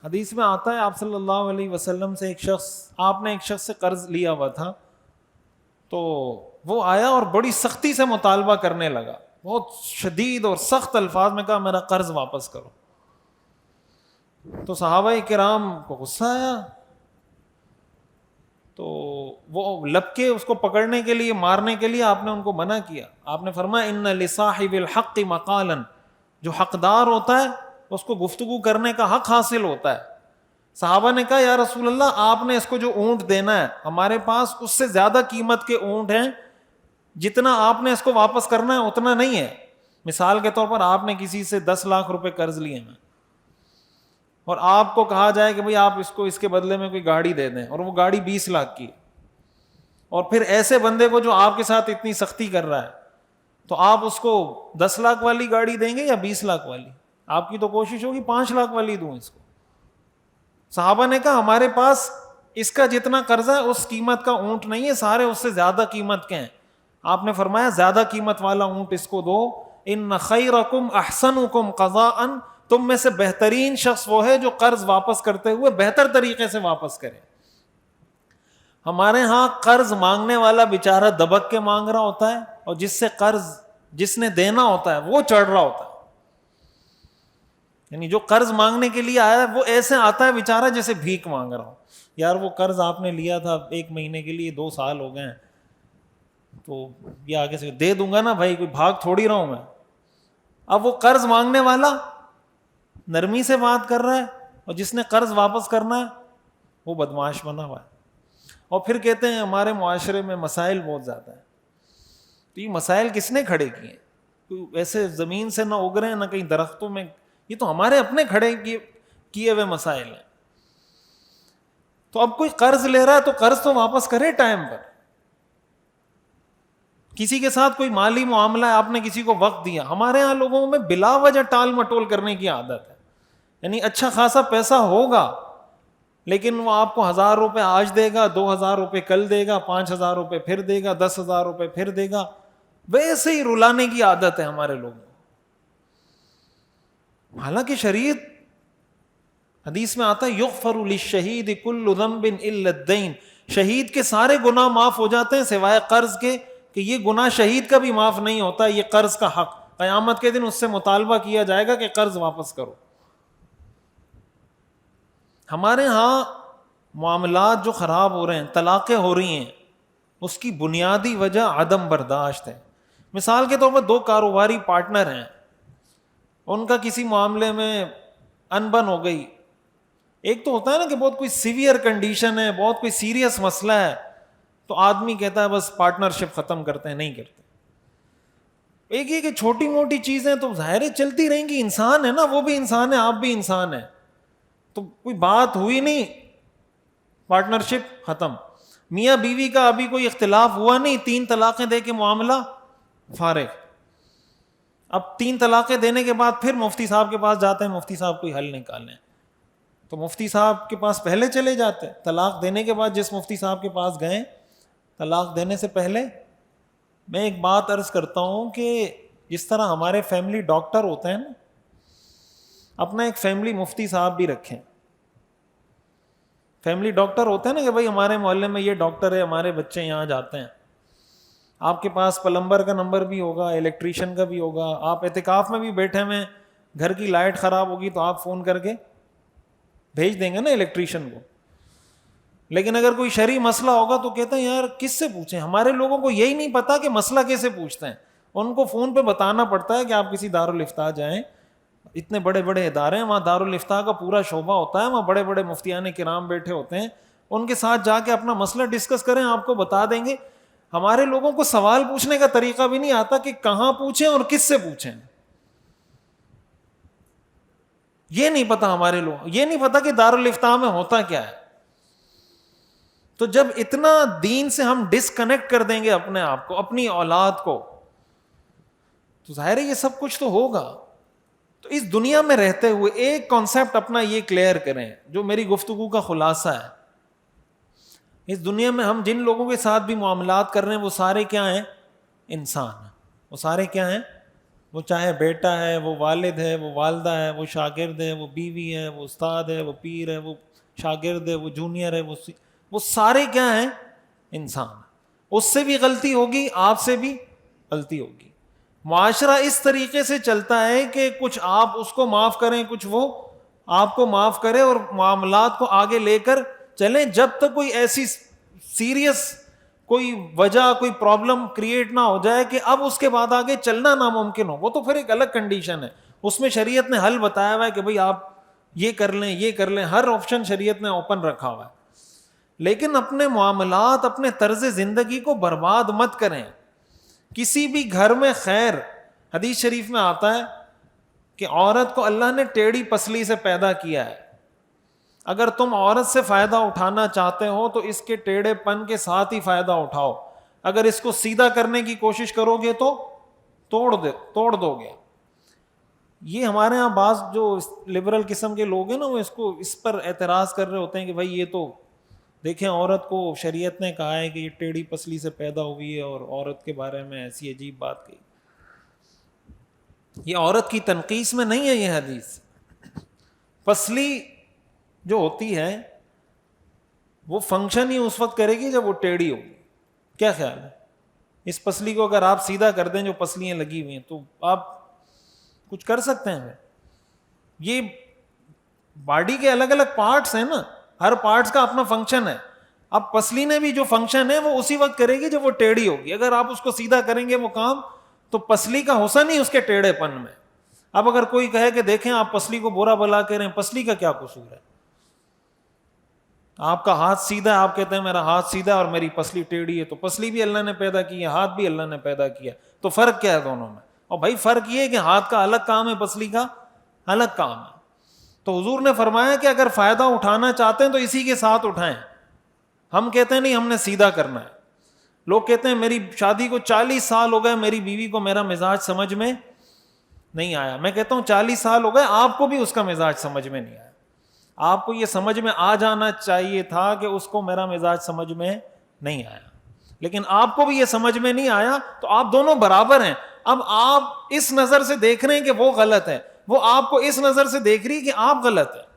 حدیث میں آتا ہے آپ صلی اللہ علیہ وسلم سے آپ نے ایک شخص سے قرض لیا ہوا تھا، تو وہ آیا اور بڑی سختی سے مطالبہ کرنے لگا، بہت شدید اور سخت الفاظ میں کہا میرا قرض واپس کرو. تو صحابہ کرام کو غصہ آیا، تو وہ لپ کے اس کو پکڑنے کے لیے، مارنے کے لیے آپ نے ان کو منع کیا. آپ نے فرمایا ان لصاحب الحق مقالا، جو حقدار ہوتا ہے اس کو گفتگو کرنے کا حق حاصل ہوتا ہے. صحابہ نے کہا یا رسول اللہ آپ نے اس کو جو اونٹ دینا ہے، ہمارے پاس اس سے زیادہ قیمت کے اونٹ ہیں، جتنا آپ نے اس کو واپس کرنا ہے اتنا نہیں ہے. مثال کے طور پر آپ نے کسی سے 10 لاکھ روپے قرض لیے ہیں اور آپ کو کہا جائے کہ بھئی آپ اس کو اس کے بدلے میں کوئی گاڑی دے دیں، اور وہ گاڑی 20 لاکھ کی، اور پھر ایسے بندے کو جو آپ کے ساتھ اتنی سختی کر رہا ہے، تو آپ اس کو 10 لاکھ والی گاڑی دیں گے یا 20 لاکھ والی؟ آپ کی تو کوشش ہوگی 5 لاکھ والی دوں اس کو. صحابہ نے کہا ہمارے پاس اس کا جتنا قرضہ ہے اس قیمت کا اونٹ نہیں ہے، سارے اس سے زیادہ قیمت کے ہیں. آپ نے فرمایا زیادہ قیمت والا اونٹ اس کو دو. ان خیرکم احسنکم قضاء، تم میں سے بہترین شخص وہ ہے جو قرض واپس کرتے ہوئے بہتر طریقے سے واپس کرے. ہمارے ہاں قرض مانگنے والا بیچارہ دبک کے مانگ رہا ہوتا ہے، اور جس سے قرض جس نے دینا ہوتا ہے وہ چڑھ رہا ہوتا ہے. یعنی جو قرض مانگنے کے لیے آیا ہے وہ ایسے آتا ہے بیچارہ جیسے بھیک مانگ رہا ہو. یار وہ قرض آپ نے لیا تھا 1 مہینے کے لیے، 2 سال ہو گئے ہیں، تو یہ آگے سے دے دوں گا نا بھائی، کوئی بھاگ تھوڑی رہا ہوں میں. اب وہ قرض مانگنے والا نرمی سے بات کر رہا ہے، اور جس نے قرض واپس کرنا ہے وہ بدمعاش بنا ہوا ہے. اور پھر کہتے ہیں ہمارے معاشرے میں مسائل بہت زیادہ ہیں. تو یہ مسائل کس نے کھڑے کیے ہیں؟ کوئی ایسے زمین سے نہ اگ رہے ہیں نہ کہیں درختوں میں، یہ تو ہمارے اپنے کھڑے کیے ہوئے مسائل ہیں. تو اب کوئی قرض لے رہا ہے تو قرض تو واپس کرے ٹائم پر. کسی کے ساتھ کوئی مالی معاملہ ہے، آپ نے کسی کو وقت دیا، ہمارے ہاں لوگوں میں بلا وجہ ٹال مٹول کرنے کی عادت ہے. یعنی اچھا خاصا پیسہ ہوگا لیکن وہ آپ کو 1000 روپے آج دے گا، 2000 روپے کل دے گا، 5000 روپے پھر دے گا، 10,000 روپے پھر دے گا. ویسے ہی رلانے کی عادت ہے ہمارے لوگوں کو. حالانکہ شریعت حدیث میں آتا ہے یغفر للشہید کل ذنب الا الدین، شہید کے سارے گناہ معاف ہو جاتے ہیں سوائے قرض کے، کہ یہ گناہ شہید کا بھی معاف نہیں ہوتا، یہ قرض کا حق. قیامت کے دن اس سے مطالبہ کیا جائے گا کہ قرض واپس کرو. ہمارے ہاں معاملات جو خراب ہو رہے ہیں، طلاقیں ہو رہی ہیں، اس کی بنیادی وجہ عدم برداشت ہے. مثال کے طور پر 2 کاروباری پارٹنر ہیں، ان کا کسی معاملے میں انبن ہو گئی. ایک تو ہوتا ہے نا کہ بہت کوئی سیویئر کنڈیشن ہے، بہت کوئی سیریس مسئلہ ہے، تو آدمی کہتا ہے بس پارٹنرشپ ختم کرتے ہیں، نہیں کرتے. ایک یہ کہ چھوٹی موٹی چیزیں تو ظاہر چلتی رہیں گی، انسان ہے نا، وہ بھی انسان ہے، آپ بھی انسان ہیں، تو کوئی بات ہوئی نہیں، پارٹنرشپ ختم. میاں بیوی کا ابھی کوئی اختلاف ہوا نہیں، 3 طلاقیں دے کے معاملہ فارغ. اب 3 طلاقیں دینے کے بعد پھر مفتی صاحب کے پاس جاتے ہیں، مفتی صاحب کوئی حل نکالیں، تو مفتی صاحب کے پاس پہلے چلے جاتے ہیں. طلاق دینے کے بعد جس مفتی صاحب کے پاس گئے، طلاق دینے سے پہلے میں ایک بات عرض کرتا ہوں کہ جس طرح ہمارے فیملی ڈاکٹر ہوتے ہیں نا، اپنا ایک فیملی مفتی صاحب بھی رکھیں. فیملی ڈاکٹر ہوتے ہیں نا کہ بھائی ہمارے محلے میں یہ ڈاکٹر ہے، ہمارے بچے یہاں جاتے ہیں. آپ کے پاس پلمبر کا نمبر بھی ہوگا، الیکٹریشین کا بھی ہوگا. آپ اعتکاف میں بھی بیٹھے ہوئے، گھر کی لائٹ خراب ہوگی تو آپ فون کر کے بھیج دیں گے نا الیکٹریشین کو. لیکن اگر کوئی شرعی مسئلہ ہوگا تو کہتے ہیں یار کس سے پوچھیں. ہمارے لوگوں کو یہی نہیں پتا کہ مسئلہ کیسے پوچھتے ہیں. ان کو فون پہ بتانا پڑتا ہے کہ آپ کسی دارالافتاء جائیں، اتنے بڑے بڑے ادارے ہیں وہاں، دارالافتاء کا پورا شعبہ ہوتا ہے، وہاں بڑے بڑے مفتیان کرام بیٹھے ہوتے ہیں، ان کے ساتھ جا کے اپنا مسئلہ ڈسکس کریں، آپ کو بتا دیں گے. ہمارے لوگوں کو سوال پوچھنے کا طریقہ بھی نہیں آتا کہ کہاں پوچھیں اور کس سے پوچھیں. یہ نہیں پتا ہمارے لوگ، یہ نہیں پتا کہ دارالافتاء میں ہوتا کیا ہے. تو جب اتنا دین سے ہم ڈسکنیکٹ کر دیں گے اپنے آپ کو، اپنی اولاد کو، تو ظاہر ہے یہ سب کچھ تو ہوگا. تو اس دنیا میں رہتے ہوئے ایک کانسیپٹ اپنا یہ کلیئر کریں جو میری گفتگو کا خلاصہ ہے. اس دنیا میں ہم جن لوگوں کے ساتھ بھی معاملات کر رہے ہیں وہ سارے کیا ہیں؟ انسان ہیں. وہ سارے کیا ہیں؟ وہ چاہے بیٹا ہے، وہ والد ہے، وہ والدہ ہے، وہ شاگرد ہے، وہ بیوی ہے، وہ استاد ہے، وہ پیر ہے، وہ شاگرد ہے، وہ جونیئر ہے، وہ سارے کیا ہیں؟ انسان۔ اس سے بھی غلطی ہوگی، آپ سے بھی غلطی ہوگی۔ معاشرہ اس طریقے سے چلتا ہے کہ کچھ آپ اس کو معاف کریں، کچھ وہ آپ کو معاف کرے، اور معاملات کو آگے لے کر چلیں جب تک کوئی ایسی سیریس کوئی وجہ، کوئی پرابلم کریٹ نہ ہو جائے کہ اب اس کے بعد آگے چلنا ناممکن ہو۔ وہ تو پھر ایک الگ کنڈیشن ہے، اس میں شریعت نے حل بتایا ہوا ہے کہ بھئی آپ یہ کر لیں، یہ کر لیں، ہر آپشن شریعت نے اوپن رکھا ہوا ہے۔ لیکن اپنے معاملات، اپنے طرز زندگی کو برباد مت کریں۔ کسی بھی گھر میں خیر، حدیث شریف میں آتا ہے کہ عورت کو اللہ نے ٹیڑھی پسلی سے پیدا کیا ہے، اگر تم عورت سے فائدہ اٹھانا چاہتے ہو تو اس کے ٹیڑھے پن کے ساتھ ہی فائدہ اٹھاؤ، اگر اس کو سیدھا کرنے کی کوشش کرو گے تو توڑ دو گے۔ یہ ہمارے ہاں بعض جو لبرل قسم کے لوگ ہیں نا، وہ اس پر اعتراض کر رہے ہوتے ہیں کہ بھائی یہ تو دیکھیں عورت کو شریعت نے کہا ہے کہ یہ ٹیڑھی پسلی سے پیدا ہوئی ہے، اور عورت کے بارے میں ایسی عجیب بات کہی۔ یہ عورت کی تنقیص میں نہیں ہے یہ حدیث۔ پسلی جو ہوتی ہے وہ فنکشن ہی اس وقت کرے گی جب وہ ٹیڑھی ہوگی۔ کیا خیال ہے؟ اس پسلی کو اگر آپ سیدھا کر دیں، جو پسلیاں لگی ہوئی ہیں، تو آپ کچھ کر سکتے ہیں؟ یہ باڈی کے الگ الگ پارٹس ہیں نا، ہر پارٹس کا اپنا فنکشن ہے۔ اب پسلی نے بھی جو فنکشن ہے وہ اسی وقت کرے گی جب وہ ٹیڑھی ہوگی۔ اگر آپ اس کو سیدھا کریں گے وہ کام، تو پسلی کا حسن ہی اس کے ٹیڑھے پن میں۔ اب اگر کوئی کہے کہ دیکھیں آپ پسلی کو برا بلا کہہ رہے ہیں، پسلی کا کیا قصور ہے؟ آپ کا ہاتھ سیدھا ہے، آپ کہتے ہیں میرا ہاتھ سیدھا اور میری پسلی ٹیڑھی ہے، تو پسلی بھی اللہ نے پیدا کی ہے، ہاتھ بھی اللہ نے پیدا کیا، تو فرق کیا ہے دونوں میں؟ اور بھائی فرق یہ ہے کہ ہاتھ کا الگ کام ہے، پسلی کا الگ کام ہے۔ تو حضور نے فرمایا کہ اگر فائدہ اٹھانا چاہتے ہیں تو اسی کے ساتھ اٹھائیں۔ ہم کہتے ہیں نہیں، ہم نے سیدھا کرنا ہے۔ لوگ کہتے ہیں میری شادی کو 40 سال ہو گئے، میری بیوی کو میرا مزاج سمجھ میں نہیں آیا۔ میں کہتا ہوں 40 سال ہو گئے، آپ کو بھی اس کا مزاج سمجھ میں نہیں آیا۔ آپ کو یہ سمجھ میں آ جانا چاہیے تھا کہ اس کو میرا مزاج سمجھ میں نہیں آیا، لیکن آپ کو بھی یہ سمجھ میں نہیں آیا، تو آپ دونوں برابر ہیں۔ اب آپ اس نظر سے دیکھ رہے ہیں کہ وہ غلط ہے، وہ آپ کو اس نظر سے دیکھ رہی کہ آپ غلط ہیں۔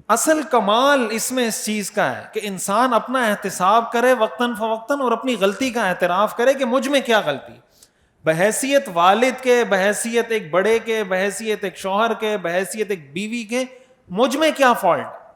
اصل کمال اس میں اس چیز کا ہے کہ انسان اپنا احتساب کرے وقتاً فوقتاً، اور اپنی غلطی کا اعتراف کرے کہ مجھ میں کیا غلطی، بحیثیت والد کے، بحیثیت ایک بڑے کے، بحیثیت ایک شوہر کے، بحیثیت ایک بیوی کے، مجھ میں کیا فالٹ۔